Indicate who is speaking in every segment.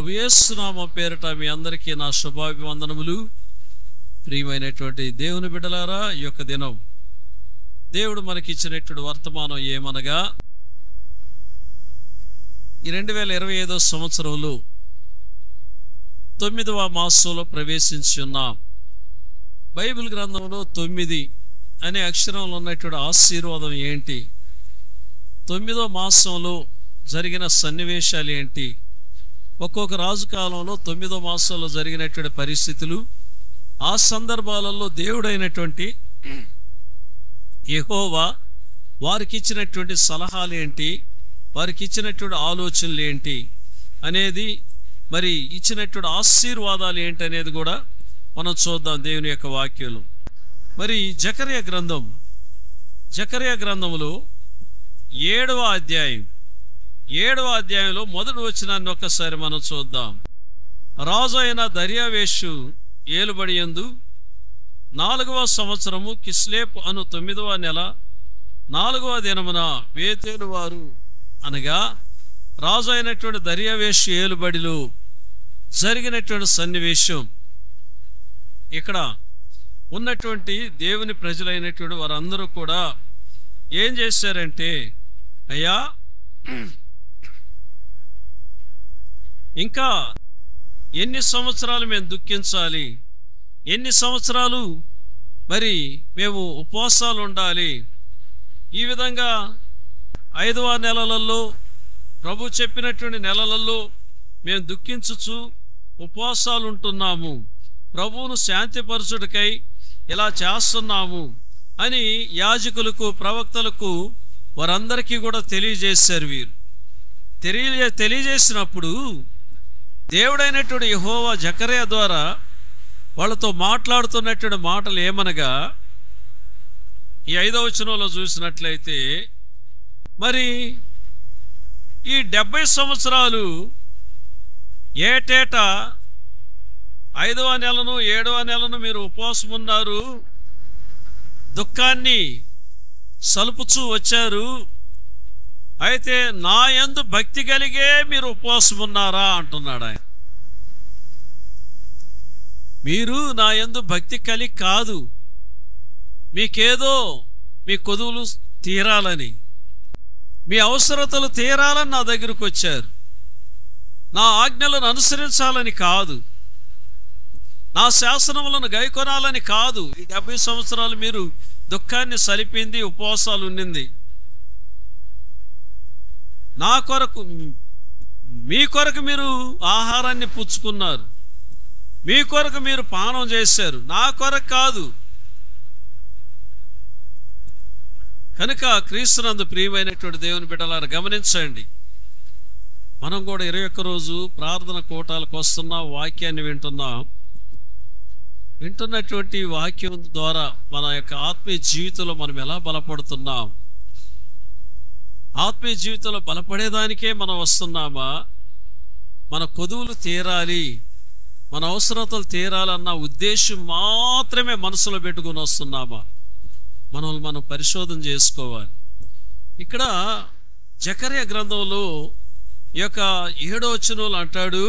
Speaker 1: ప్రభు యేసు నామమున పేరట మీ అందరికీ నా శుభాభివందనములు. ప్రియమైనటువంటి దేవుని బిడ్డలారా, ఈ యొక్క దినం దేవుడు మనకిచ్చినటువంటి వర్తమానం ఏమనగా, ఈ 2025 సంవత్సరంలో 9వ మాసంలో ప్రవేశించి ఉన్నాం. బైబిల్ గ్రంథంలో 9 అనే అక్షరంలో ఉన్నటువంటి ఆశీర్వాదం ఏంటి, 9వ మాసంలో జరిగిన సన్నివేశాలు ఏంటి, ఒక్కొక్క రాజు కాలంలో 9వ మాసంలో జరిగినటువంటి పరిస్థితులు, ఆ సందర్భాలలో దేవుడైనటువంటి యెహోవా వారికి ఇచ్చినటువంటి సలహాలు ఏంటి, వారికి ఇచ్చినటువంటి ఆలోచనలు ఏంటి అనేది, మరి ఇచ్చినటువంటి ఆశీర్వాదాలు ఏంటి అనేది కూడా మనం చూద్దాం దేవుని యొక్క వాక్యంలో. మరి జకర్యా గ్రంథంలో 7వ అధ్యాయంలో మొదటి వచనాన్ని ఒక్కసారి మనం చూద్దాం. రాజు అయిన దర్యావేషు ఏలుబడి యందు 4వ సంవత్సరము కిస్లేపు అను 9వ నెల 4వ దినమున బేతేలు వారు, అనగా రాజు అయినటువంటి దర్యావేషు ఏలుబడిలో జరిగినటువంటి సన్నివేశం. ఇక్కడ ఉన్నటువంటి దేవుని ప్రజలైనటువంటి వారందరూ కూడా ఏం చేశారంటే, అయ్యా ఇంకా ఎన్ని సంవత్సరాలు మేము దుఃఖించాలి, ఎన్ని సంవత్సరాలు మరి మేము ఉపవాసాలు ఉండాలి, ఈ విధంగా 5వ నెలలలో ప్రభు చెప్పినటువంటి నెలలలో మేము దుఃఖించుచు ఉపవాసాలు ఉంటున్నాము, ప్రభువును శాంతిపరచుటకై ఇలా చేస్తున్నాము అని యాజకులకు ప్రవక్తలకు వారందరికీ కూడా తెలియజేశారు. వీరు తెలియజేసినప్పుడు దేవుడైనటువంటి యెహోవా జకర్యా ద్వారా వాళ్ళతో మాట్లాడుతున్నటువంటి మాటలు ఏమనగా, ఈ 5వ వచనంలో చూసినట్లయితే, మరి ఈ 70 సంవత్సరాలు ఏటేటా 5వ నెలను 7వ నెలను మీరు ఉపవాసం ఉన్నారు, దుఃఖాన్ని సలుపుచూ వచ్చారు, అయితే నా యందు భక్తి కలిగే మీరు ఉపవాసం ఉన్నారా అంటున్నాడు ఆయన. మీరు నా యందు భక్తి కలిగి కాదు, మీకేదో మీ కొదువులు తీరాలని, మీ అవసరతలు తీరాలని నా దగ్గరకు వచ్చారు, నా ఆజ్ఞలను అనుసరించాలని కాదు, నా శాసనములను గైకొనాలని కాదు. ఈ 70 సంవత్సరాలు మీరు దుఃఖాన్ని సలిపింది, ఉపవాసాలు ఉండింది, నా కొరకు, మీ కొరకు మీరు ఆహారాన్ని పుచ్చుకున్నారు, మీ కొరకు మీరు పానం చేశారు, నా కొరకు కాదు. కనుక క్రీస్తునందు ప్రియమైనటువంటి దేవుని బిడ్డలారా గమనించండి, మనం కూడా 21 రోజు ప్రార్థన కూటాలకు వస్తున్నాం, వాక్యాన్ని వింటున్నటువంటి వాక్యం ద్వారా మన యొక్క ఆత్మీయ జీవితంలో మనం ఎలా బలపడుతున్నాం, ఆత్మీయ జీవితంలో బలపడేదానికే మనం వస్తున్నామా, మన కొదువులు తీరాలి, మన అవసరతలు తీరాలన్న ఉద్దేశం మాత్రమే మనసులో పెట్టుకుని వస్తున్నామా, మనం పరిశోధన చేసుకోవాలి. ఇక్కడ జకర్యా గ్రంథంలో ఈ యొక్క 7వ వచనంలో అంటాడు,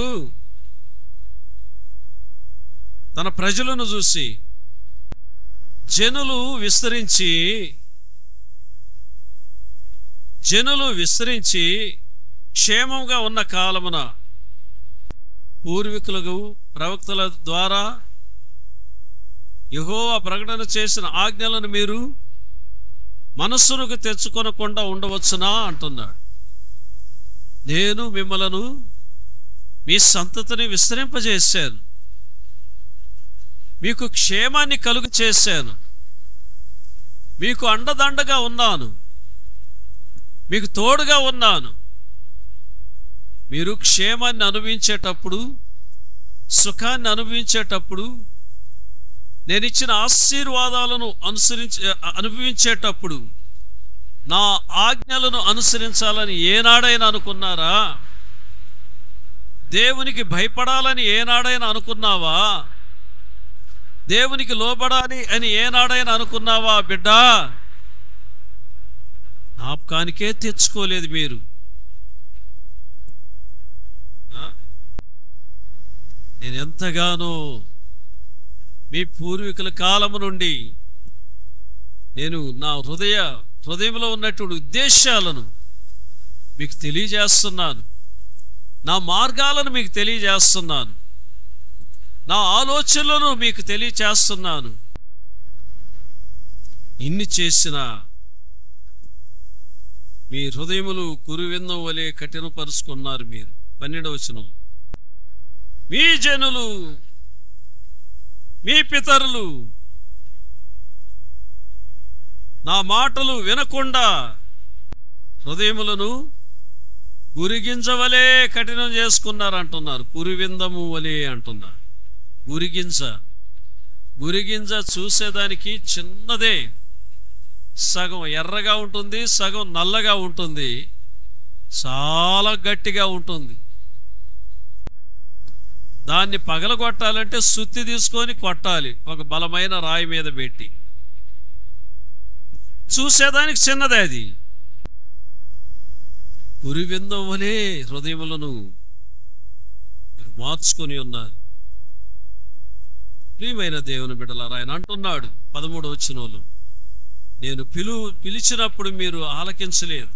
Speaker 1: తన ప్రజలను చూసి, జనులు విస్తరించి క్షేమంగా ఉన్న కాలమున పూర్వీకులకు ప్రవక్తల ద్వారా యెహోవా ప్రకటన చేసిన ఆజ్ఞలను మీరు మనస్సుకు తెచ్చుకొనకుండా ఉండవచ్చునా అంటున్నాడు. నేను మిమ్మలను మీ సంతతిని విస్తరింపజేశాను, మీకు క్షేమాన్ని కలుగు చేశాను, మీకు అండదండగా ఉన్నాను, మీకు తోడుగా ఉన్నాను. మీరు క్షేమాన్ని అనుభవించేటప్పుడు, సుఖాన్ని అనుభవించేటప్పుడు, నేను ఇచ్చిన ఆశీర్వాదాలను అనుభవించేటప్పుడు నా ఆజ్ఞలను అనుసరించాలని ఏనాడైనా అనుకున్నారా? దేవునికి భయపడాలని ఏనాడైనా అనుకున్నావా? దేవునికి లోబడాలి అని ఏనాడైనా అనుకున్నావా బిడ్డా? జ్ఞాపకానికే తెచ్చుకోలేదు మీరు. నేను ఎంతగానో మీ పూర్వీకుల కాలము నుండి నేను నా హృదయంలో ఉన్నటువంటి ఉద్దేశాలను మీకు తెలియజేస్తున్నాను, నా మార్గాలను మీకు తెలియజేస్తున్నాను, నా ఆలోచనలను మీకు తెలియజేస్తున్నాను. ఇన్ని చేసిన మీ హృదయములు కురువిందం వలె కఠినపరుచుకున్నారు. మీరు 12వ వచనం, మీ జనులు మీ పితరులు నా మాటలు వినకుండా హృదయములను గురిగింజవలే కఠినం చేసుకున్నారు అంటున్నారు. కురివిందము వలే అంటున్నారు. గురిగింజ చూసేదానికి చిన్నదే, సగం ఎర్రగా ఉంటుంది, సగం నల్లగా ఉంటుంది, చాలా గట్టిగా ఉంటుంది. దాన్ని పగలగొట్టాలంటే సుత్తి తీసుకొని కొట్టాలి, ఒక బలమైన రాయి మీద పెట్టి. చూసేదానికి చిన్నదే, అది కురివిందం వలే హృదయములను మీరు మార్చుకొని ఉన్నారు. ప్రియమైన దేవుని బిడ్డలారా, ఆయన అంటున్నాడు 13వ వచనంలో, నేను పిలిచినప్పుడు మీరు ఆలకించలేదు,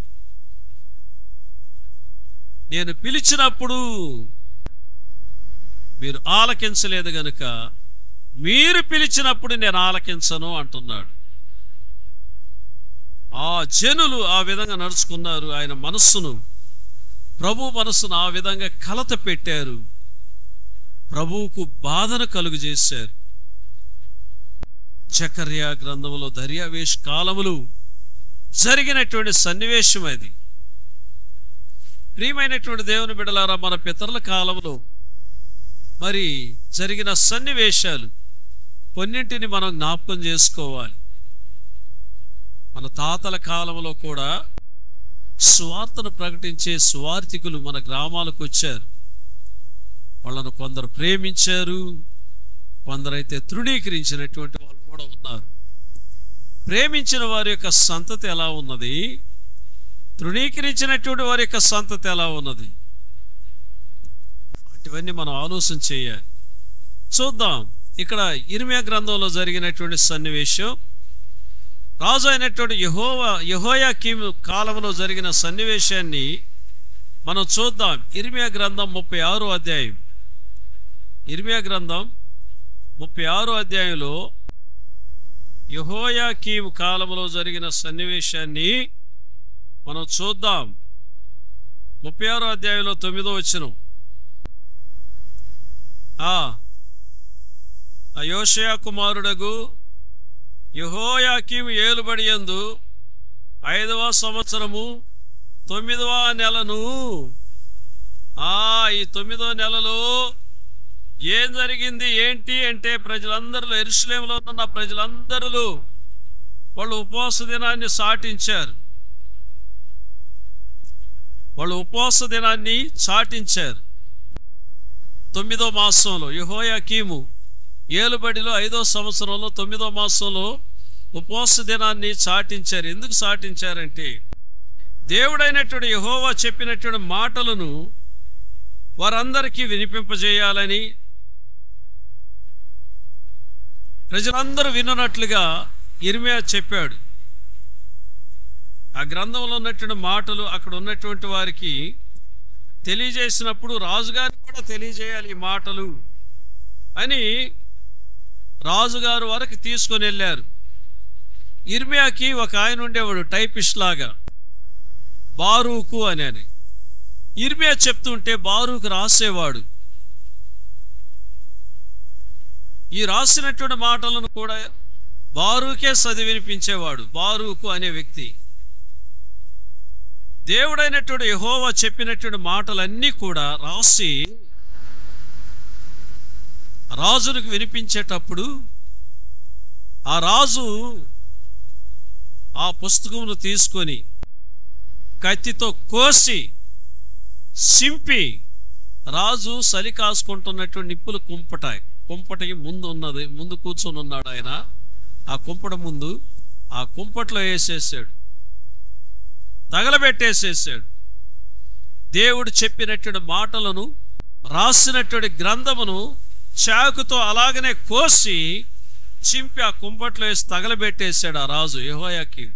Speaker 1: నేను పిలిచినప్పుడు మీరు ఆలకించలేదు గనుక మీరు పిలిచినప్పుడు నేను ఆలకించను అంటున్నాడు. ఆ జనులు ఆ విధంగా నడుచుకున్నారు. ఆయన మనస్సును, ప్రభు మనస్సును ఆ విధంగా కలత పెట్టారు, ప్రభువుకు బాధను కలుగు చేశారు. జకర్యా గ్రంథములో దర్యావేష్ కాలములు జరిగినటువంటి సన్నివేశం అది. ప్రియమైనటువంటి దేవుని బిడ్డలారా, మన పితరుల కాలంలో మరి జరిగిన సన్నివేశాలు కొన్నింటిని మనం జ్ఞాపకం చేసుకోవాలి. మన తాతల కాలంలో కూడా సువార్తను ప్రకటించే సువార్థికులు మన గ్రామాలకు వచ్చారు. వాళ్ళను కొందరు ప్రేమించారు, కొందరైతే తృణీకరించినటువంటి వాళ్ళు కూడా ఉన్నారు. ప్రేమించిన వారి యొక్క సంతతి ఎలా ఉన్నది, తృణీకరించినటువంటి వారి యొక్క సంతతి ఎలా ఉన్నది, ఇవన్నీ మనం ఆలోచన చేయాలి. చూద్దాం. ఇక్కడ ఇర్మియా గ్రంథంలో జరిగినటువంటి సన్నివేశం, రాజు అయినటువంటి యెహోయాకీము కాలంలో జరిగిన సన్నివేశాన్ని మనం చూద్దాం. ఇర్మియా గ్రంథం 36వ అధ్యాయం. ఇర్మియా గ్రంథం 36వ అధ్యాయంలో యెహోయాకీము కాలంలో జరిగిన సన్నివేశాన్ని మనం చూద్దాం. 36వ అధ్యాయంలో 9వ వచనం, యోషయా కుమారుడగు యెహోయాకీము ఏలుబడి యందు 5వ సంవత్సరము 9వ నెలను, ఈ 9వ నెలలో ఏం జరిగింది ఏంటి అంటే, ప్రజలందరూ, యెరూషలేములో ఉన్న ప్రజలందరూ వాళ్ళు ఉపవాస దినాన్ని చాటించారు. వాళ్ళు ఉపవాస దినాన్ని చాటించారు. 9వ మాసంలో యెహోయాకీము ఏలుబడిలో 5వ సంవత్సరంలో 9వ మాసంలో ఉపవాస దినాన్ని చాటించారు. ఎందుకు చాటించారంటే, దేవుడైనటువంటి యెహోవా చెప్పినటువంటి మాటలను వారందరికీ వినిపింపజేయాలని, ప్రజలందరూ విన్నట్లుగా ఇర్మియా చెప్పాడు. ఆ గ్రంథంలో ఉన్నటువంటి మాటలు అక్కడ ఉన్నటువంటి వారికి తెలియజేసినప్పుడు రాజుగారికి కూడా తెలియజేయాలి ఈ మాటలు అని రాజుగారు వరకు తీసుకొని వెళ్ళారు. ఇర్మియాకి ఒక ఆయన ఉండేవాడు, టైపిస్ట్ లాగా, బారూకు అని. ఇర్మియా చెప్తుంటే బారూకు రాసేవాడు. ఈ రాసినటువంటి మాటలను కూడా బారూకే చదివి వినిపించేవాడు. బారూకు అనే వ్యక్తి దేవుడైనటువంటి యెహోవా చెప్పినటువంటి మాటలన్నీ కూడా రాసి రాజులకు వినిపించేటప్పుడు ఆ రాజు ఆ పుస్తకమును తీసుకొని కత్తితో కోసి సింపి, రాజు చలి కాసుకుంటున్నటువంటి నిప్పులు కుంపటికి ముందు కూర్చొని ఉన్నాడు ఆయన. ఆ కుంపట ముందు ఆ కుంపట్లో వేసేసాడు, తగలబెట్టేసేసాడు. దేవుడు చెప్పినటువంటి మాటలను రాసినటువంటి గ్రంథమును చాకుతో అలాగనే కోసి చింపి ఆ కుంపట్లో వేసి తగలబెట్టేశాడు ఆ రాజు యెహోయాకీము.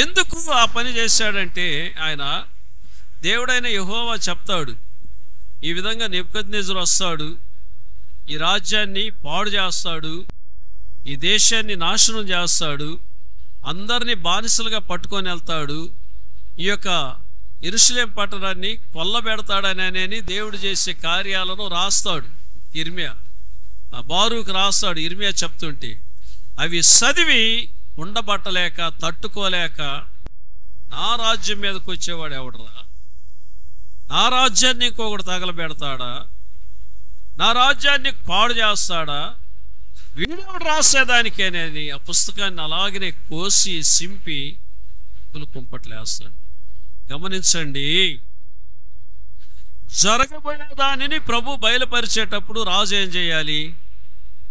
Speaker 1: ఎందుకు ఆ పని చేశాడంటే, ఆయన దేవుడైన యెహోవా చెప్తాడు, ఈ విధంగా నెబుకద్నెజరు వస్తాడు, ఈ రాజ్యాన్ని పాడు చేస్తాడు, ఈ దేశాన్ని నాశనం చేస్తాడు, అందరినీ బానిసలుగా పట్టుకొని వెళ్తాడు, ఈ యొక్క యెరూషలేము పట్టణాన్ని కొల్లబెడతాడని దేవుడు చేసే కార్యాలను రాస్తాడు ఇర్మియా. బారూకు రాస్తాడు ఇర్మియా చెప్తుంటే. అవి చదివి ఉండబట్టలేక తట్టుకోలేక, నా రాజ్యం మీదకి వచ్చేవాడు ఎవడరా, నా రాజ్యాన్ని ఇంకొకటి తగలబెడతాడా, నా రాజ్యాన్ని పాడు చేస్తాడా, వీడెవడు రాసేదానికేనని ఆ పుస్తకాన్ని అలాగనే కోసి సింపి కుంపట్లేస్తాడు. గమనించండి, జరగబోయే దానిని ప్రభు బయలుపరిచేటప్పుడు రాజు ఏం చేయాలి?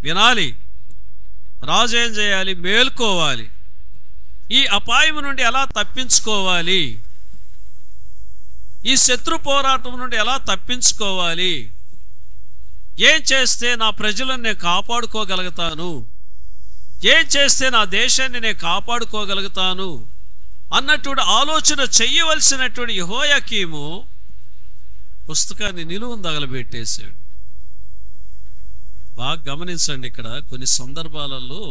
Speaker 1: వినాలి. రాజు ఏం చేయాలి? మేల్కోవాలి. ఈ అపాయం నుండి ఎలా తప్పించుకోవాలి, ఈ శత్రు పోరాటం నుండి ఎలా తప్పించుకోవాలి, ఏం చేస్తే నా ప్రజలను నేను కాపాడుకోగలుగుతాను, ఏం చేస్తే నా దేశాన్ని నేను కాపాడుకోగలుగుతాను అన్నటువంటి ఆలోచన చెయ్యవలసినటువంటి యెహోయాకీము పుస్తకాన్ని నిలువున తగలబెట్టేశాడు. బాగా గమనించండి, ఇక్కడ కొన్ని సందర్భాలలో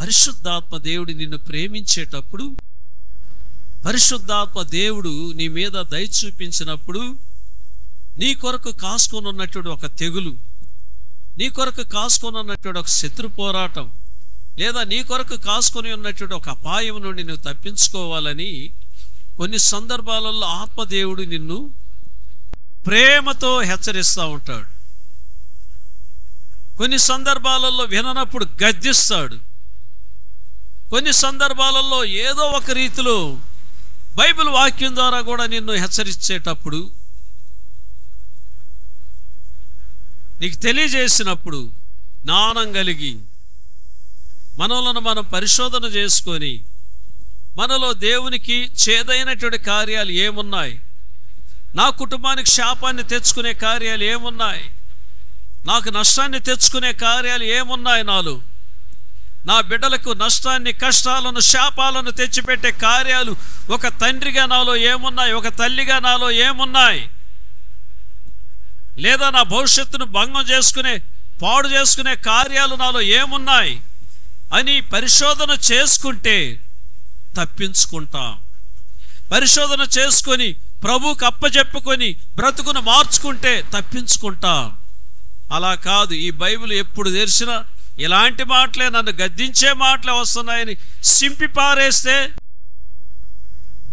Speaker 1: పరిశుద్ధాత్మ దేవుడు నిన్ను ప్రేమించేటప్పుడు, పరిశుద్ధాత్మ దేవుడు నీ మీద దయ చూపించినప్పుడు, నీ కొరకు కాసుకొని ఉన్నటువంటి ఒక తెగులు, నీ కొరకు కాసుకొని ఉన్నటువంటి ఒక శత్రు పోరాటం, లేదా నీ కొరకు కాసుకొని ఉన్నటువంటి ఒక అపాయం నుండి నువ్వు తప్పించుకోవాలని కొన్ని సందర్భాలలో ఆత్మదేవుడు నిన్ను ప్రేమతో హెచ్చరిస్తూ ఉంటాడు. కొన్ని సందర్భాలలో విననప్పుడు గద్దిస్తాడు. కొన్ని సందర్భాలలో ఏదో ఒక రీతిలో బైబిల్ వాక్యం ద్వారా కూడా నిన్ను హెచ్చరించేటప్పుడు, నీకు తెలియజేసినప్పుడు జ్ఞానం కలిగి మనలను మనం పరిశోధన చేసుకొని, మనలో దేవునికి చేదైనటువంటి కార్యాలు ఏమున్నాయి, నా కుటుంబానికి శాపాన్ని తెచ్చుకునే కార్యాలు ఏమున్నాయి, నాకు నష్టాన్ని తెచ్చుకునే కార్యాలు ఏమున్నాయి, నా బిడ్డలకు నష్టాన్ని, కష్టాలను, శాపాలను తెచ్చిపెట్టే కార్యాలు ఒక తండ్రిగా నాలో ఏమున్నాయి, ఒక తల్లిగా నాలో ఏమున్నాయి, లేదా నా భవిష్యత్తును భంగం చేసుకునే, పాడు చేసుకునే కార్యాలు నాలో ఏమున్నాయి అని పరిశోధన చేసుకుంటే తప్పించుకుంటాం. పరిశోధన చేసుకొని ప్రభువుకు అప్పచెప్పుకొని బ్రతుకును మార్చుకుంటే తప్పించుకుంటాం. అలా కాదు, ఈ బైబిల్ ఎప్పుడు తెరిచినా ఇలాంటి మాటలే, నన్ను గద్దించే మాటలే వస్తున్నాయని సింపి పారేస్తే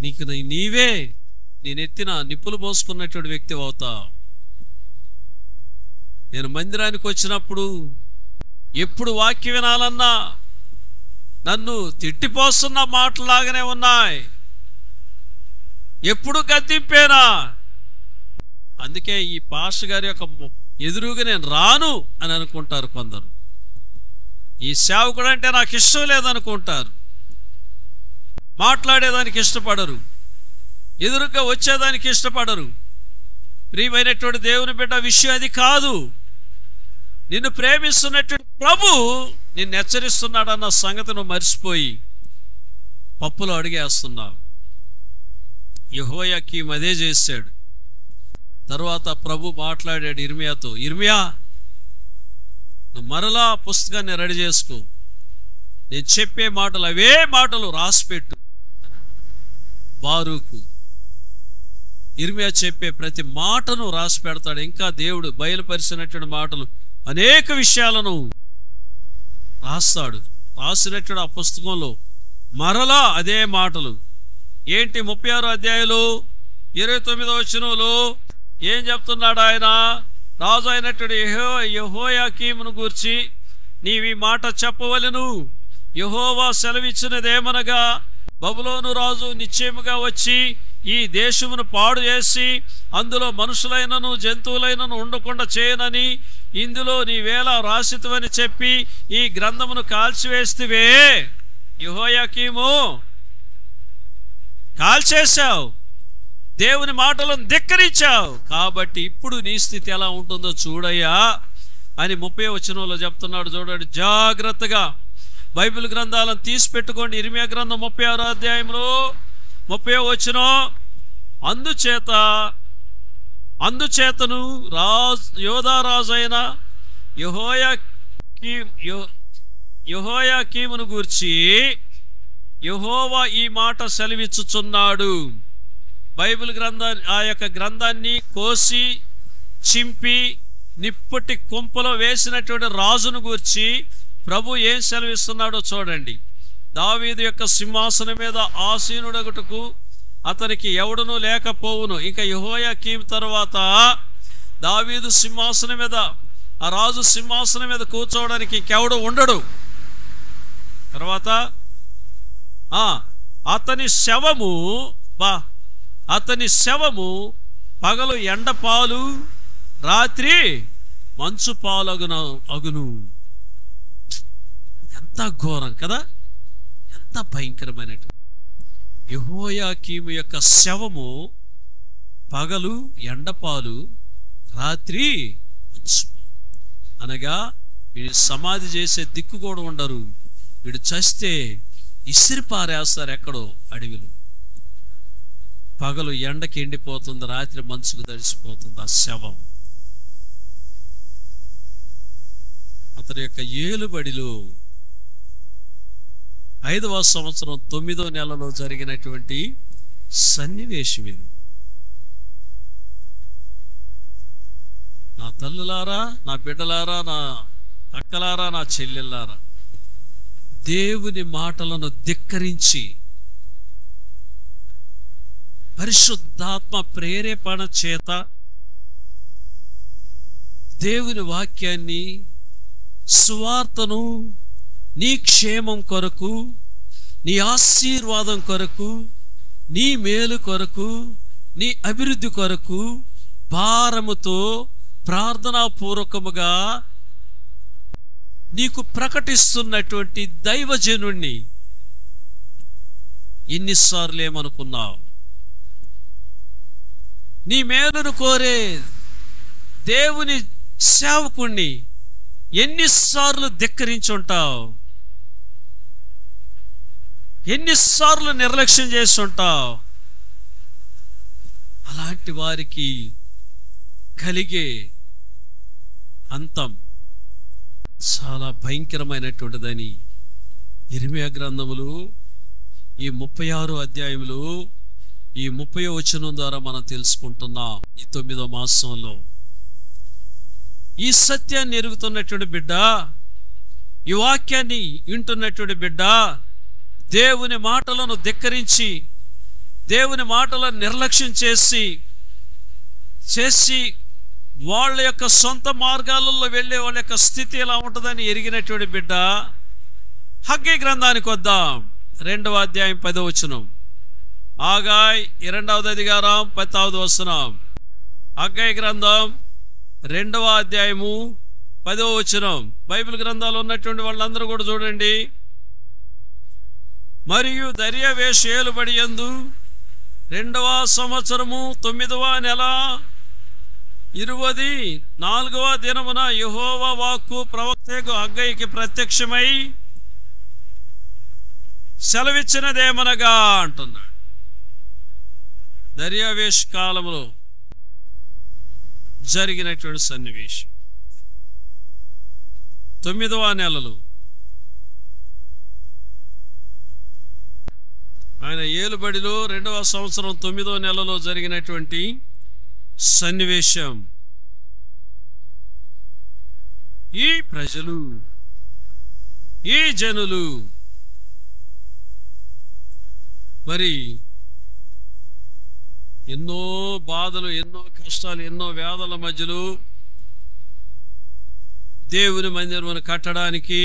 Speaker 1: నీకు నీవే నేనెత్తిన నిప్పులు పోసుకున్నటువంటి వ్యక్తి అవుతావు. నేను మందిరానికి వచ్చినప్పుడు ఎప్పుడు వాక్యం వినాలన్నా నన్ను తిట్టిపోస్తున్న మాటలాగానే ఉన్నాయి, ఎప్పుడు గద్దింపేనా. అందుకే ఈ పాస్టర్ గారి యొక్క ఎదురుగా నేను రాను అని అనుకుంటారు కొందరు. ఈ సేవకుడు అంటే నాకు ఇష్టం లేదనుకుంటారు, మాట్లాడేదానికి ఇష్టపడరు, ఎదురుగా వచ్చేదానికి ఇష్టపడరు. ప్రియమైనటువంటి దేవుని బిడ్డ, విషయం అది కాదు. నిన్ను ప్రేమిస్తున్నటువంటి ప్రభు నిన్ను హెచ్చరిస్తున్నాడన్న సంగతి నువ్వు మర్చిపోయి పప్పులో అడిగేస్తున్నావు. యెహోయాకీము అదే చేశాడు. తర్వాత ప్రభు మాట్లాడాడు ఇర్మియాతో, ఇర్మియా నువ్వు మరలా పుస్తకాన్ని రెడీ చేసుకో, నేను చెప్పే మాటలు అవే మాటలు రాసిపెట్టు. బారూకు ఇర్మియా చెప్పే ప్రతి మాటను రాసి పెడతాడు. ఇంకా దేవుడు బయలుపరిచినటువంటి మాటలు అనేక విషయాలను రాస్తాడు. రాసినటువంటి ఆ పుస్తకంలో మరలా అదే మాటలు ఏంటి? 36వ అధ్యాయంలో 29వ వచనంలో ఏం చెప్తున్నాడు ఆయన? రాజు అయినటువంటి యెహోయాకీమును గూర్చి నీవి మాట చెప్పవలెను. యెహోవా సెలవిచ్చినదేమనగా, బబులోను రాజు నిశ్చయముగా వచ్చి ఈ దేశమును పాడు చేసి అందులో మనుషులైనను జంతువులైనను ఉండకుండా చేయనని ఇందులో నీవేళ రాసితువని చెప్పి ఈ గ్రంథమును కాల్చివేస్తువే. యెహోయాకీము కాల్చేశావు, దేవుని మాటలను ధిక్కరించావు, కాబట్టి ఇప్పుడు నీ స్థితి ఎలా ఉంటుందో చూడయ్యా అని 30వ వచనంలో చెప్తున్నాడు. చూడండి జాగ్రత్తగా బైబిల్ గ్రంథాలను తీసి పెట్టుకోండి. ఇర్మియా గ్రంథం 36వ అధ్యాయంలో 30వ వచనం, అందుచేతను యోధా రాజైన యెహోయాకీమును గూర్చి యెహోవా ఈ మాట సెలవిచ్చుచున్నాడు. బైబిల్ ఆ యొక్క గ్రంథాన్ని కోసి చింపి నిప్పటి కుంపలో వేసినటువంటి రాజును గూర్చి ప్రభు ఏం సెలవిస్తున్నాడో చూడండి. దావీదు యొక్క సింహాసనం మీద ఆసీనుడగుటకు అతనికి ఎవడునూ లేకపోవును. ఇంకా యెహోయాకీం తర్వాత దావీదు సింహాసనం మీద, ఆ రాజు సింహాసనం మీద కూర్చోవడానికి ఇంకెవడు ఉండడు. తర్వాత అతని శవము పగలు ఎండపాలు, రాత్రి మంచు పాలు అగును. ఎంత ఘోరం కదా, ఎంత భయంకరమైనటువంటి. యెహోయాకీము యొక్క శవము పగలు ఎండపాలు, రాత్రి మంచు పాలు. అనగా వీడు సమాధి చేసే దిక్కు కూడా ఉండరు. వీడు చస్తే ఇసిరి పారేస్తారు ఎక్కడో అడవిలో. పగలు ఎండకి ఎండిపోతుంది, రాత్రి మంచుకు తడిసిపోతుంది ఆ శవం. అతని యొక్క ఏలుబడిలో 5వ సంవత్సరం 9వ నెలలో జరిగినటువంటి సన్నివేశం ఇది. నా తల్లులారా, నా బిడ్డలారా, నా అక్కలారా, నా చెల్లెల్లారా, దేవుని మాటలను ధిక్కరించి పరిశుద్ధాత్మ ప్రేరేపణ చేత దేవుని వాక్యాన్ని, సువార్తను నీ క్షేమం కొరకు, నీ ఆశీర్వాదం కొరకు, నీ మేలు కొరకు, నీ అభివృద్ధి కొరకు భారముతో ప్రార్థనాపూర్వకముగా నీకు ప్రకటిస్తున్నటువంటి దైవజనుణ్ణి ఎన్నిసార్లు ఏమనుకున్నావు? నీ మేలును కోరే దేవుని సేవకుణ్ణి ఎన్నిసార్లు ధిక్కరించుంటావు? ఎన్నిసార్లు నిర్లక్ష్యం చేస్తుంటావు? అలాంటి వారికి కలిగే అంతం చాలా భయంకరమైనటువంటిదని ఇర్మియా గ్రంథములు ఈ 36వ అధ్యాయములు ఈ 30వ వచనం ద్వారా మనం తెలుసుకుంటున్నాం. ఈ 9వ మాసంలో ఈ సత్యాన్ని ఎరుగుతున్నటువంటి బిడ్డ, ఈ వాక్యాన్ని వింటున్నటువంటి బిడ్డ, దేవుని మాటలను ధిక్కరించి, దేవుని మాటలను నిర్లక్ష్యం చేసి వాళ్ళ యొక్క సొంత మార్గాలలో వెళ్ళే వాళ్ళ యొక్క స్థితి ఎలా ఉంటుందని ఎరిగినటువంటి బిడ్డ, హగ్గై గ్రంథానికి వద్దాం. 2వ అధ్యాయం 10వ వచనం. ఆగాయ్ 2వ అధికారం 10వ వచనం. హగ్గై గ్రంథం 2వ అధ్యాయము 10వ వచనం. బైబిల్ గ్రంథాలు ఉన్నటువంటి వాళ్ళందరూ కూడా చూడండి. మరియు దర్యావేషు ఏలుబడి యందు 2వ సంవత్సరము 9వ నెల 24వ దినమున యెహోవా వాక్కు ప్రవక్త హగ్గయికి ప్రత్యక్షమై సెలవిచ్చినదేమనగా అంటున్నాడు. దర్యావేష్ కాలంలో జరిగినటువంటి సన్నివేశం 9వ నెలలో ఆయన ఏలుబడిలో 2వ సంవత్సరం 9వ నెలలో జరిగినటువంటి సన్నివేశం. ఈ ప్రజలు, ఈ జనులు మరి ఎన్నో బాధలు, ఎన్నో కష్టాలు, ఎన్నో వేదల మధ్యలో దేవుని మందిరమును కట్టడానికి,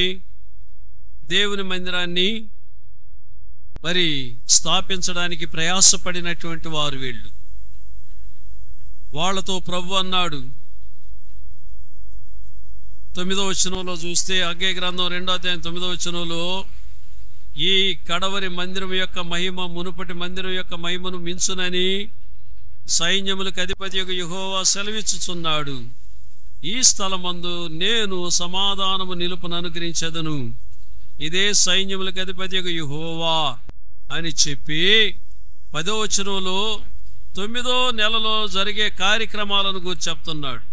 Speaker 1: దేవుని మందిరాన్ని మరి స్థాపించడానికి ప్రయాసపడినటువంటి వారు వీళ్ళు. వాళ్ళతో ప్రభు అన్నాడు 9వ వచనంలో చూస్తే, హగ్గై గ్రంథం 2వ అధ్యాయం 9వ వచనంలో, ఈ కడవరి మందిరం యొక్క మహిమ మునుపటి మందిరం యొక్క మహిమను మించునని సైన్యములకు అధిపతియగు యెహోవా సెలవిచ్చుచున్నాడు, ఈ స్థలమందు నేను సమాధానము నిలుపును అనుగ్రహించెదను. ఇదే సైన్యములకు అధిపతియగు యెహోవా అని చెప్పి 10వ వచనంలో 9వ నెలలో జరిగే కార్యక్రమాలను గురించి చెప్తున్నాడు.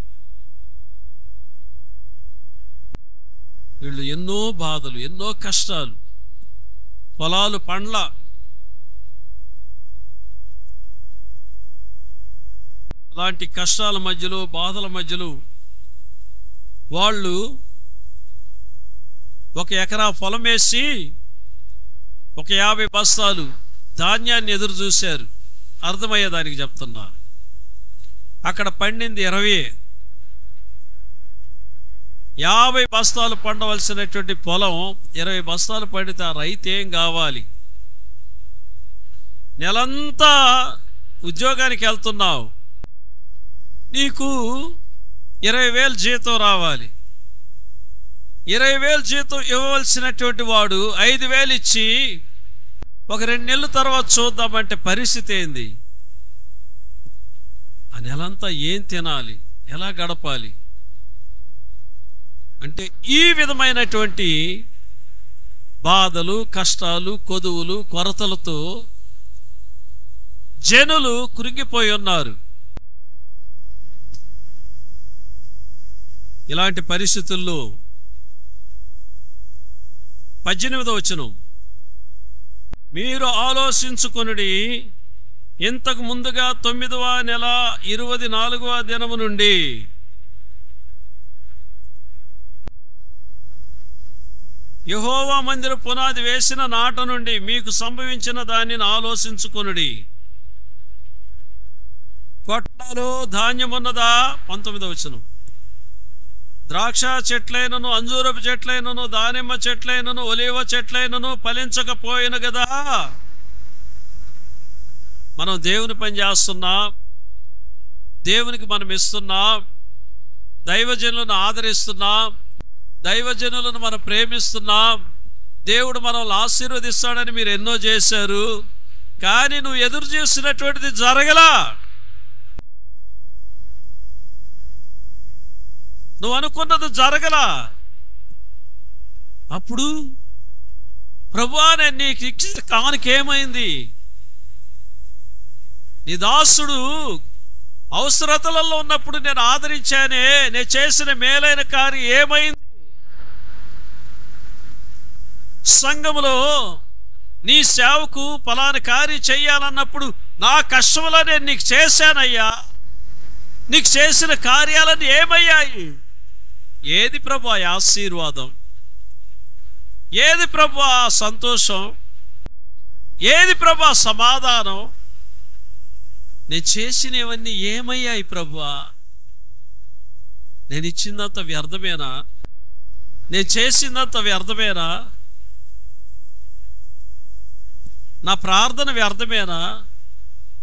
Speaker 1: వీళ్ళు ఎన్నో బాధలు, ఎన్నో కష్టాలు, పొలాలు పండ్ల, అలాంటి కష్టాల మధ్యలో, బాధల మధ్యలో వాళ్ళు 1 ఎకరా పొలం వేసి 50 బస్తాలు ధాన్యాన్ని ఎదురు చూశారు. అర్థమయ్యేదానికి చెప్తున్నా. అక్కడ పండింది 20. 50 బస్తాలు పండవలసినటువంటి పొలం 20 బస్తాలు పండితే ఆ రైతు ఏం కావాలి? నెలంతా ఉద్యోగానికి వెళ్తున్నావు, నీకు 20,000 జీతం రావాలి. 20,000 జీతం ఇవ్వవలసినటువంటి వాడు 5,000 ఇచ్చి ఒక 2 నెలల తర్వాత చూద్దామంటే పరిస్థితి ఏంది? ఆ నెలంతా ఏం తినాలి, ఎలా గడపాలి? అంటే ఈ విధమైనటువంటి బాధలు, కష్టాలు, కొదువులు, కొరతలతో జనులు కృంగిపోయి ఉన్నారు. ఇలాంటి పరిస్థితుల్లో 18వ వచనం, మీరు ఆలోచించుకొనుడి, ఇంతకు ముందుగా 9వ నెల 24వ దినము నుండి యెహోవా మందిర పునాది వేసిన నాట నుండి మీకు సంభవించిన దానిని ఆలోచించుకొనుడి. కొట్లలో ధాన్యమున్నదా? 19వ వచనం, ద్రాక్ష చెట్లైనను, అంజూరపు చెట్లైనను, దానిమ్మ చెట్లైనను, ఒలీవ చెట్లైనను ఫలించకపోయిన కదా. మనం దేవుని పని చేస్తున్నాం, దేవునికి మనం ఇస్తున్నాం, దైవజనులను ఆదరిస్తున్నాం, దైవజనులను మనం ప్రేమిస్తున్నాం, దేవుడు మనల్ని ఆశీర్వదిస్తాడని మీరు ఎన్నో చేశారు. కానీ నువ్వు ఎదురు చేసినటువంటిది జరగలా. నువ్వు అనుకున్నది జరగలా. అప్పుడు ప్రభువా, నేను నీకు ఇచ్చిన కానుక ఏమైంది? నీ దాసుడు అవసరతలలో ఉన్నప్పుడు నేను ఆదరించానే, నేను చేసిన మేలైన కార్యం ఏమైంది? సంఘములో నీ సేవకు ఫలానా కార్యం చెయ్యాలన్నప్పుడు నా కష్టంలో నేను నీకు చేశానయ్యా, నీకు చేసిన కార్యాలన్నీ ఏమయ్యాయి? ఏది ప్రభు ఆ ఆశీర్వాదం? ఏది ప్రభు ఆ సంతోషం? ఏది ప్రభు ఆ సమాధానం? నేను చేసినవన్నీ ఏమయ్యాయి ప్రభువా? నేను ఇచ్చిందంత వ్యర్థమేనా? నేను చేసిందంత వ్యర్థమేనా? నా ప్రార్థన వ్యర్థమేనా?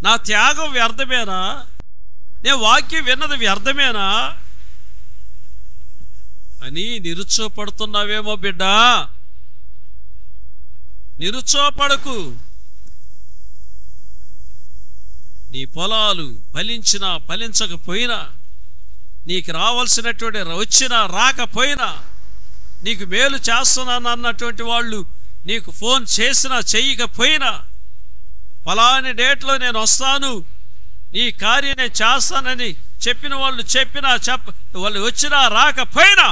Speaker 1: నా త్యాగం వ్యర్థమేనా? నేను వాక్యం విన్నది వ్యర్థమేనా అని నిరుత్సాహపడుతున్నావేమో బిడ్డా. నిరుత్సాహపడకు. నీ పొలాలు ఫలించినా ఫలించకపోయినా, నీకు రావాల్సినటువంటి వచ్చినా రాకపోయినా, నీకు మేలు చేస్తున్నాను అన్నటువంటి వాళ్ళు నీకు ఫోన్ చేసినా చెయ్యకపోయినా, ఫలాని డేట్లో నేను వస్తాను, ఈ కార్యం నేను చేస్తానని చెప్పిన వాళ్ళు చెప్పినా వాళ్ళు వచ్చినా రాకపోయినా,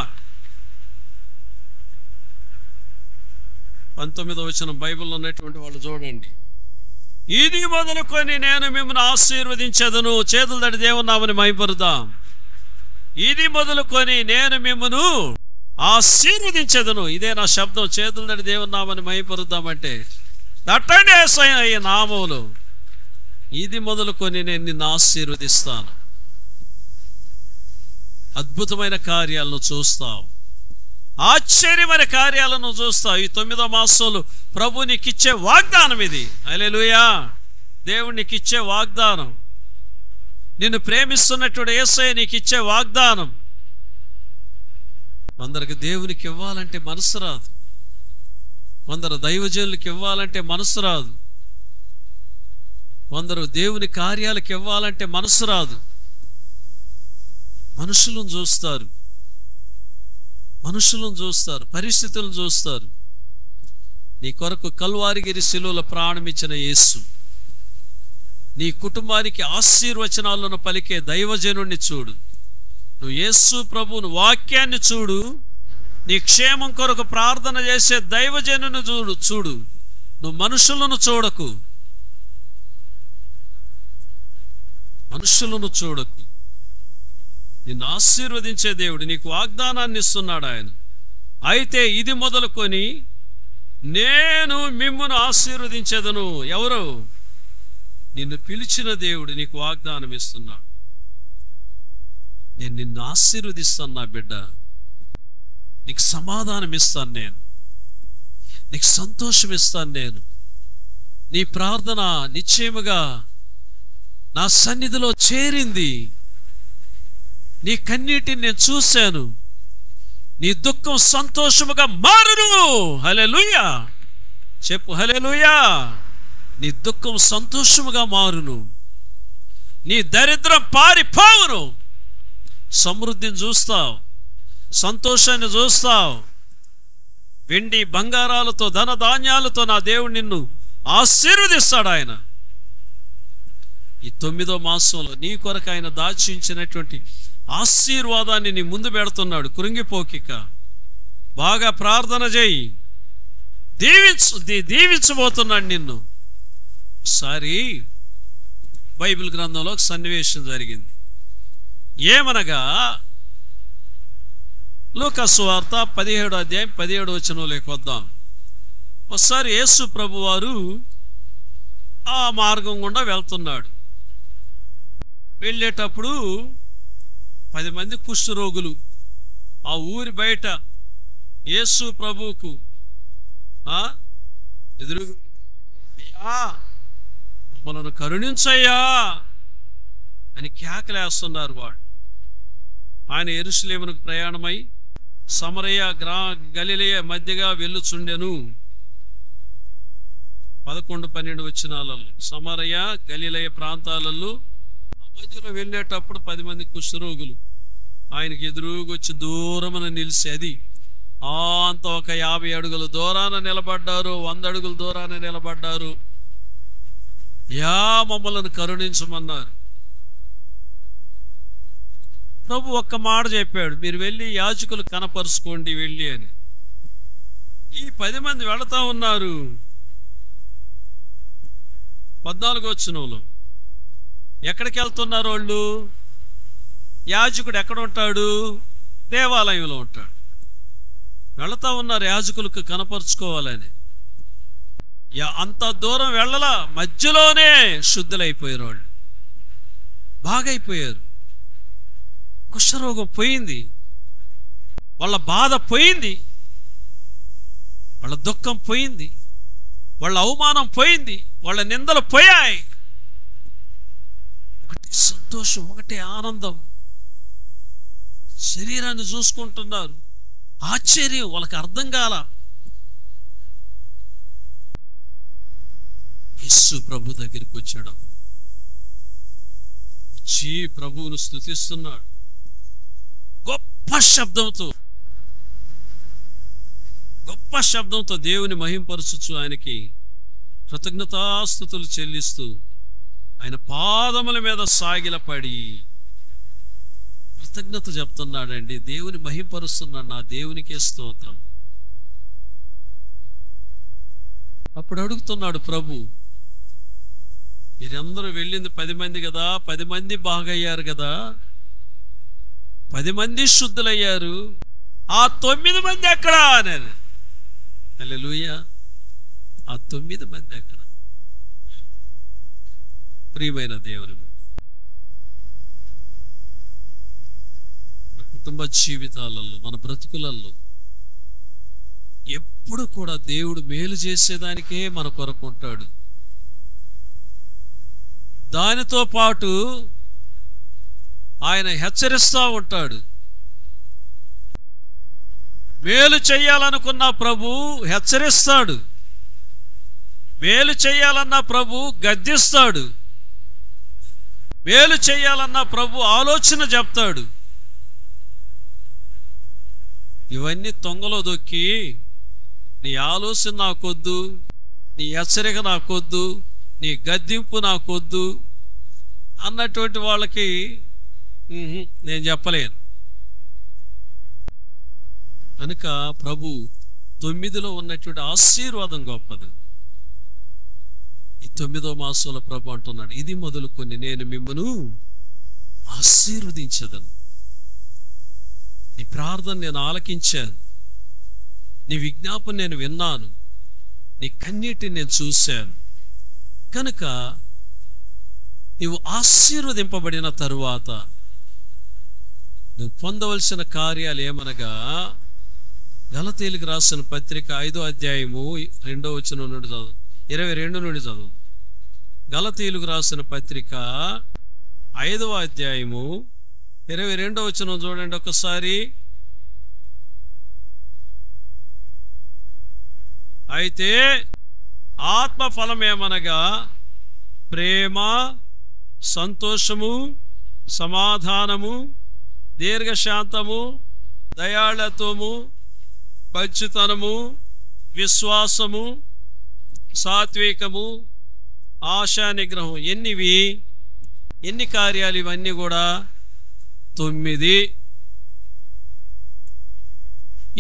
Speaker 1: 19వ వచనం బైబిల్లో ఉన్నటువంటి వాళ్ళు చూడండి. ఇది మొదలుకొని నేను మిమ్మల్ని ఆశీర్వదించదును. చేతులు తడి దేవుని నామమున మహిమపరుద్దాం. ఇది మొదలుకొని నేను మిమ్మను ఆశీర్వదించదును. ఇదే నా శబ్దం. చేతులు తడి దేవుని నామమున మహిమపరుద్దామంటే దట్టండి యేసయ్య నామములో. ఇది మొదలుకొని నేను నిన్ను ఆశీర్వదిస్తాను. అద్భుతమైన కార్యాలను చూస్తావు, ఆశ్చర్యమైన కార్యాలను చూస్తావు. ఈ 9వ మాసంలో ప్రభు నీకు ఇచ్చే వాగ్దానం ఇది. హల్లెలూయా. దేవుడు నీకు ఇచ్చే వాగ్దానం, నిన్ను ప్రేమిస్తున్నటువంటి యేసయ్య నీకు ఇచ్చే వాగ్దానం. కొందరికి దేవునికి ఇవ్వాలంటే మనసు రాదు, కొందరు దైవజనులకు ఇవ్వాలంటే మనసు రాదు. కొందరు దేవుని కార్యాలకు ఇవ్వాలంటే మనసు రాదు, మనుషులను చూస్తారు, పరిస్థితులను చూస్తారు. నీ కొరకు కల్వారిగిరి శిలువలో ప్రాణమిచ్చిన యేసు, నీ కుటుంబానికి ఆశీర్వచనాలను పలికే దైవజనుణ్ణి చూడు. నువ్వు యేసు ప్రభువును వాక్యాన్ని చూడు, నీ క్షేమం కొరకు ప్రార్థన చేసే దైవజనుని చూడు. నువ్వు మనుషులను చూడకు. నిన్ను ఆశీర్వదించే దేవుడు నీకు వాగ్దానాన్ని ఇస్తున్నాడు ఆయన. అయితే ఇది మొదలుకొని నేను మిమ్మును ఆశీర్వదించేదను. ఎవరు? నిన్ను పిలిచిన దేవుడు నీకు వాగ్దానం ఇస్తున్నాడు. నేను నిన్ను ఆశీర్వదిస్తాను నా బిడ్డ, నీకు సమాధానం ఇస్తాను నేను, నీకు సంతోషం ఇస్తాను నేను. నీ ప్రార్థన నిశ్చయముగా నా సన్నిధిలో చేరింది. నీ కన్నీటిని నేను చూశాను. నీ దుఃఖం సంతోషముగా మారును. హల్లెలూయా చెప్పు, హల్లెలూయా. నీ దుఃఖం సంతోషముగా మారును, నీ దరిద్రం పారిపోవును. సమృద్ధిని చూస్తావు, సంతోషాన్ని చూస్తావు. వెండి బంగారాలతో ధన ధాన్యాలతో నా దేవుడు నిన్ను ఆశీర్వదిస్తాడు. ఆయన ఈ 9వ మాసంలో నీ కొరకు ఆయన దాచించినటువంటి ఆశీర్వాదాన్ని నీ ముందు పెడుతున్నాడు. కృంగిపోకిక, బాగా ప్రార్థన చేయి, దీవించబోతున్నాడు నిన్ను. ఒకసారి బైబిల్ గ్రంథంలో ఒక సన్నివేశం జరిగింది. ఏమనగా లూకా సువార్త 17వ అధ్యాయం 17వ వచనంలోకి వద్దాం. ఒకసారి యేసు ప్రభు వారు ఆ మార్గం గుండా వెళ్తున్నాడు. వెళ్ళేటప్పుడు 10 మంది కుష్ఠరోగులు ఆ ఊరి బయట యేసు ప్రభువుకు ఎదురుగా, అయ్యా మమ్మల్ని కరుణించయ్యా అని కేకలేస్తున్నారు. వాడు ఆయన యెరూషలేమునకు ప్రయాణమై సమరయ గలిలయ మధ్యగా వెళ్ళుచుండెను. 11-12 వచనాలలో సమరయ గలిలయ ప్రాంతాలలో ఆ మధ్యలో వెళ్ళేటప్పుడు 10 మంది కుష్ఠరోగులు ఆయనకి ఎదురుగొచ్చి దూరమున నిలిచి, అది అంత ఒక 50 అడుగుల దూరాన నిలబడ్డారు, 100 అడుగుల దూరాన నిలబడ్డారు. యా మమ్మల్ని కరుణించమన్నారు. ప్రభు ఒక్క మాట చెప్పాడు, మీరు వెళ్ళి యాజకులు కనపరుచుకోండి వెళ్ళి అని. ఈ 10 మంది వెళతా ఉన్నారు. 14వ వచనంలో ఎక్కడికి వెళ్తున్నారు వాళ్ళు? యాజకుడు ఎక్కడ ఉంటాడు? దేవాలయంలో ఉంటాడు. వెళతా ఉన్నారు యాజకులకు కనపరుచుకోవాలని. అంత దూరం వెళ్ళలా, మధ్యలోనే శుద్ధులైపోయారు. వాళ్ళు బాగైపోయారు. కుష్ఠరోగం పోయింది, వాళ్ళ బాధ పోయింది, వాళ్ళ దుఃఖం పోయింది, వాళ్ళ అవమానం పోయింది, వాళ్ళ నిందలు పోయాయి. ఒకటి సంతోషం, ఒకటే ఆనందం. శరీరాన్ని చూసుకుంటున్నారు. ఆశ్చర్యం, వాళ్ళకి అర్థం కాల. యేసు ప్రభు దగ్గరికి వచ్చాడు. వచ్చి ప్రభువును స్తుతిస్తున్నాడు గొప్ప శబ్దంతో దేవుని మహింపరచుచు ఆయనకి కృతజ్ఞతాస్తుతులు చెల్లిస్తూ ఆయన పాదముల మీద సాగిలపడి కృతజ్ఞత చెప్తున్నాడండి. దేవుని మహింపరుస్తున్నాడు. నా దేవునికే స్తోత్రం. అప్పుడు అడుగుతున్నాడు ప్రభు, మీరందరూ వెళ్ళింది 10 మంది కదా, 10 మంది బాగయ్యారు కదా, 10 మంది శుద్ధులయ్యారు, ఆ 9 మంది ఎక్కడా అని. హల్లెలూయా. ఆ 9 మంది ఎక్కడ? ప్రియమైన దేవుని కుటుంబ జీవితాలలో, మన బ్రతుకులలో ఎప్పుడు కూడా దేవుడు మేలు చేసేదానికే మన కొరకు ఉంటాడు. దానితో పాటు ఆయన హెచ్చరిస్తూ ఉంటాడు. మేలు చెయ్యాలనుకున్న ప్రభు హెచ్చరిస్తాడు, మేలు చెయ్యాలన్న ప్రభు గద్దిస్తాడు. మేలు చేయాలన్న ప్రభు ఆలోచన చెప్తాడు. ఇవన్నీ తొంగలో దొక్కి నీ ఆలోచన నాకొద్దు, నీ హెచ్చరిక నాకొద్దు, నీ గద్దింపు నాకొద్దు అన్నటువంటి వాళ్ళకి నేను చెప్పలేను. కనుక ప్రభు 9లో ఉన్నటువంటి ఆశీర్వాదం గొప్పది. ఈ 9వ మాసంలో ప్రభు అంటున్నాడు, ఇది మొదలుకొని నేను మిమ్మను ఆశీర్వదించదను. నీ ప్రార్థన నేను ఆలకించాను, నీ విజ్ఞాపన నేను విన్నాను, నీ కన్నీటిని నేను చూశాను. కనుక నీవు ఆశీర్వదింపబడిన తరువాత నువ్వు పొందవలసిన కార్యాలు ఏమనగా, గలతీయులకు రాసిన పత్రిక 5వ అధ్యాయము 2వ వచనం నుండి చదువు, 22 నుండి చదువు. గలతీయులకు రాసిన పత్రిక 5వ అధ్యాయము 22వ వచనం చూడండి ఒకసారి. అయితే ఆత్మ ఫలమేమనగా ప్రేమ, సంతోషము, సమాధానము, దీర్ఘశాంతము, దయాళత్వము, మంచితనము, విశ్వాసము, సాత్వికము, ఆశా నిగ్రహం. ఎన్ని కార్యాలు ఇవన్నీ కూడా 9.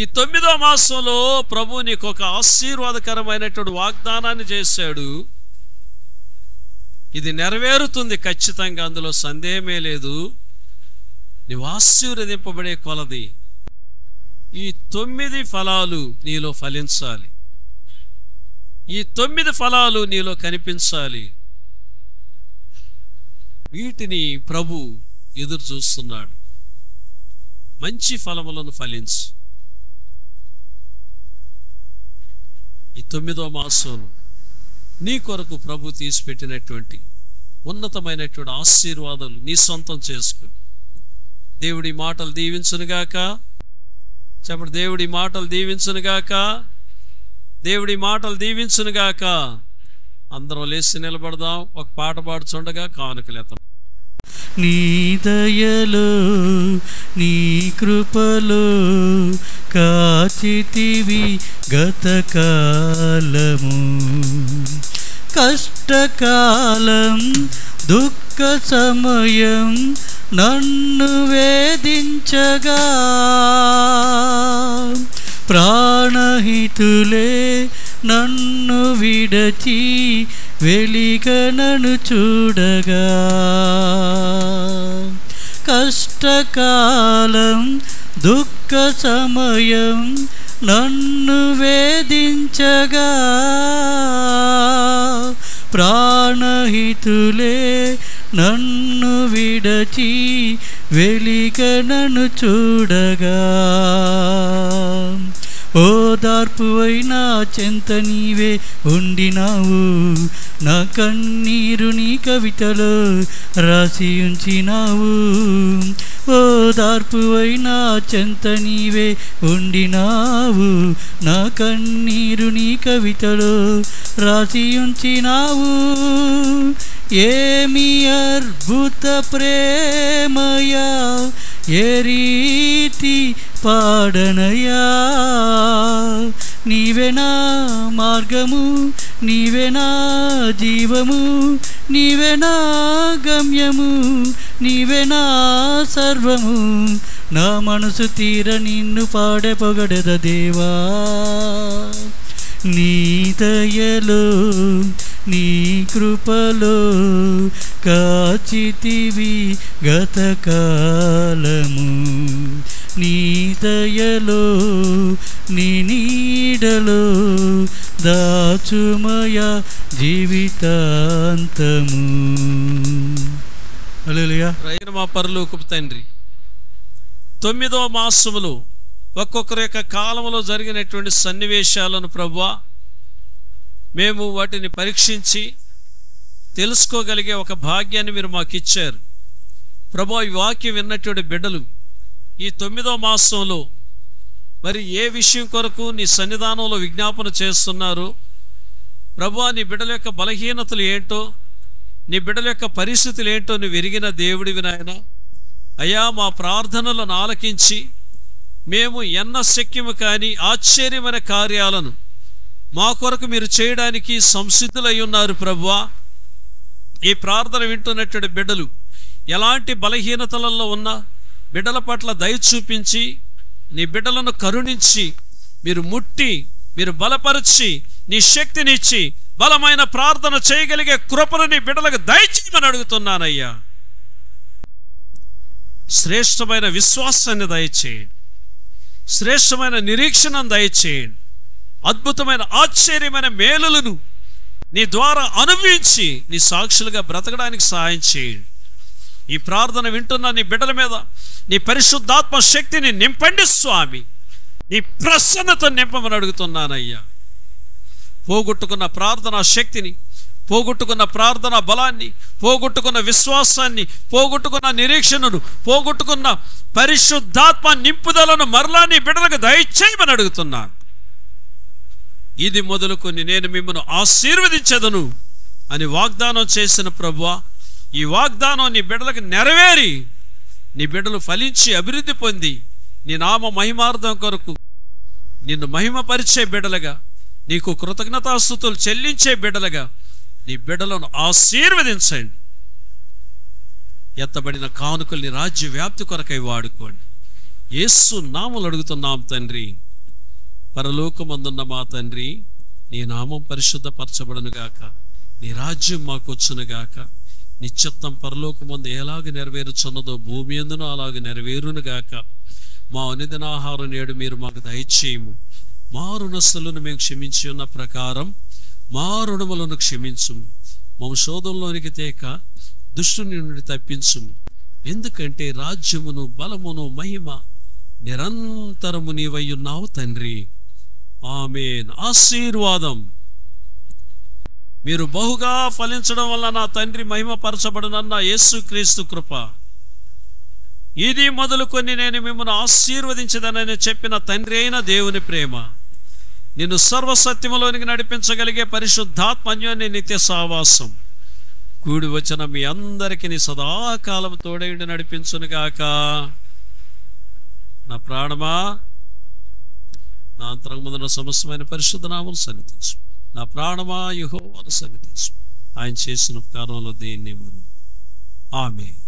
Speaker 1: ఈ 9వ మాసంలో ప్రభు నీకు ఒక ఆశీర్వాదకరమైనటువంటి వాగ్దానాన్ని చేశాడు. ఇది నెరవేరుతుంది ఖచ్చితంగా, అందులో సందేహమే లేదు. నీవు ఆశీర్వదింపబడే కొలది ఈ 9 ఫలాలు నీలో ఫలించాలి. ఈ 9 ఫలాలు నీలో కనిపించాలి. వీటిని ప్రభు ఎదురు చూస్తున్నాడు. మంచి ఫలములను ఫలించు. ఈ 9వ మాసంలో నీ కొరకు ప్రభు తీసిపెట్టినటువంటి ఉన్నతమైనటువంటి ఆశీర్వాదాలు నీ సొంతం చేసుకుని దేవుడి మాటలు దీవించునుగాక. చెప్పండి, దేవుడి మాటలు దీవించునుగాక, దేవుడి మాటలు దీవించునుగాక. అందరం లేచి నిలబడదాం, ఒక పాట పాడుచుండగా కానుకలేద్దాం.
Speaker 2: నీ దయలో నీ కృపలో కాచితివి గతకాలము, కష్టకాలం దుఃఖ సమయం నన్ను వేధించగా, ప్రాణహితులే నన్ను విడచి వెలిగనను చూడగా, కష్టకాలం దుఃఖ సమయం నన్ను వేధించగా, ప్రాణహితులే నన్ను విడచి వెలిగనను చూడగా, ఓదార్పువైనా చెంత నీవే ఉండినావు, నా కన్నీరు నీ కవితలో రాసి ఉంచినావు. ఓదార్పువైనా చెంత నీవే ఉండినావు, నా కన్నీరు నీ కవితలో రాసి ఉంచినావు. ఏమి అద్భుత ప్రేమయా, ఏ రీతి పాడనయా, నీవే నా మార్గము, నీవే నా జీవము, నీవే నా గమ్యము, నీవే నా సర్వము, నా మనసు తీర నిన్ను పాడే పొగడెద దేవా. నీ దయలో నీ కృపలో కాచితివి గతకాలము, నీ దయలో నీ నీడలో దాచుమయ జీవితాంతము. హల్లెలూయా.
Speaker 1: మా పరలోకపు తండ్రి, 9వ మాసములో ఒక్కొక్కరి యొక్క కాలంలో జరిగినటువంటి సన్నివేశాలను ప్రభువా మేము వాటిని పరీక్షించి తెలుసుకోగలిగే ఒక భాగ్యాన్ని మీరు మాకు ఇచ్చారు. ప్రభువా, ఈ వాక్యం విన్నటువంటి బిడ్డలు ఈ 9వ మాసంలో మరి ఏ విషయం కొరకు నీ సన్నిధానంలో విజ్ఞాపన చేస్తున్నారు ప్రభువా, నీ బిడ్డల యొక్క బలహీనతలు ఏంటో, నీ బిడ్డల యొక్క పరిస్థితులు ఏంటో నువ్వు ఎరిగిన దేవుడివి నాయన. అయ్యా, మా ప్రార్థనలను ఆలకించి మేము ఎన్న శక్యము కాని ఆశ్చర్యమైన కార్యాలను మా కొరకు మీరు చేయడానికి సంసిద్ధులై ఉన్నారు ప్రభువా. ఈ ప్రార్థన వింటున్నటువంటి బిడ్డలు ఎలాంటి బలహీనతలలో ఉన్నా బిడ్డల పట్ల దయ చూపించి నీ బిడ్డలను కరుణించి మీరు ముట్టి మీరు బలపరిచి నీ శక్తినిచ్చి బలమైన ప్రార్థన చేయగలిగే కృపను నీ బిడ్డలకు దయచేయమని అడుగుతున్నానయ్యా. శ్రేష్టమైన విశ్వాసాన్ని దయచేయండి, శ్రేష్టమైన నిరీక్షణను దయచేయండి, అద్భుతమైన ఆశ్చర్యమైన మేలులను నీ ద్వారా అనుభవించి నీ సాక్షులుగా బ్రతకడానికి సహాయం చేయండి. ఈ ప్రార్థన వింటున్న నీ బిడ్డల మీద నీ పరిశుద్ధాత్మ శక్తిని నింపండి స్వామి. నీ ప్రసన్నత నింపమని అడుగుతున్నానయ్యా. పోగొట్టుకున్న ప్రార్థనా శక్తిని, పోగొట్టుకున్న ప్రార్థనా బలాన్ని, పోగొట్టుకున్న విశ్వాసాన్ని, పోగొట్టుకున్న నిరీక్షణను, పోగొట్టుకున్న పరిశుద్ధాత్మ నింపుదలను మరలా నీ బిడ్డలకు దయచేయమని అడుగుతున్నాను. ఇది మొదలుకొని నేను మిమ్మల్ని ఆశీర్వదించదను అని వాగ్దానం చేసిన ప్రభువా, ఈ వాగ్దానం నీ బిడ్డలకు నెరవేరి నీ బిడ్డలు ఫలించి అభివృద్ధి పొంది నీ నామ మహిమార్థం కొరకు నిన్ను మహిమపరిచే బిడ్డలుగా, నీకు కృతజ్ఞతాస్తుతులు చెల్లించే బిడ్డలుగా నీ బిడ్డలను ఆశీర్వదించండి. ఎత్తబడిన కానుకల్ని రాజ్య వ్యాప్తి కొరకై వాడుకోండి. యేసు నామములో అడుగుతున్నాం తండ్రి. పరలోకమందున్న మా తండ్రి, నీ నామం పరిశుద్ధపరచబడునుగాక, నీ రాజ్యం మాకు వచ్చునుగాక, నీ చిత్తం పరలోకమందు ఎలాగ నెరవేరుచున్నదో భూమి యందును అలాగ నెరవేరునుగాక. మా అనుదినాహారం నేడు మీరు మాకు దయచేయము. మా రుణస్థులను మేము క్షమించి ఉన్న ప్రకారం మా రుణములను క్షమించుము. మా శోధంలోనికి తేక దుష్టుని నుండి తప్పించుము. ఎందుకంటే రాజ్యమును బలమును మహిమ నిరంతరము నీవై ఉన్నావు తండ్రి. ఆమేన్. ఆశీర్వాదం. మీరు బహుగా ఫలించడం వల్ల నా తండ్రి మహిమపరచబడునన్న యేసుక్రీస్తు కృప, ఇది మొదలుకొని నేను మిమ్మల్ని ఆశీర్వదించదనని చెప్పిన తండ్రి అయిన దేవుని ప్రేమ, నిన్ను సర్వసత్యములోనికి నడిపించగలిగే పరిశుద్ధాత్మ అన్యోన్య నిత్య సావాసం కూడి వచ్చిన మీ అందరికీ నీ సదాకాలం తోడైండి నడిపించునుగాక. నా ప్రాణమా నా అంతరంగమున సమస్తమైన పరిశుద్ధ నామమును సన్నిధించు. నా ప్రాణమా యెహోవాను సన్నిధించు. ఆయన చేసిన ఉపకారంలో దేన్ని ఆమేన్.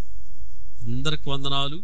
Speaker 1: అందరికి వందనాలు.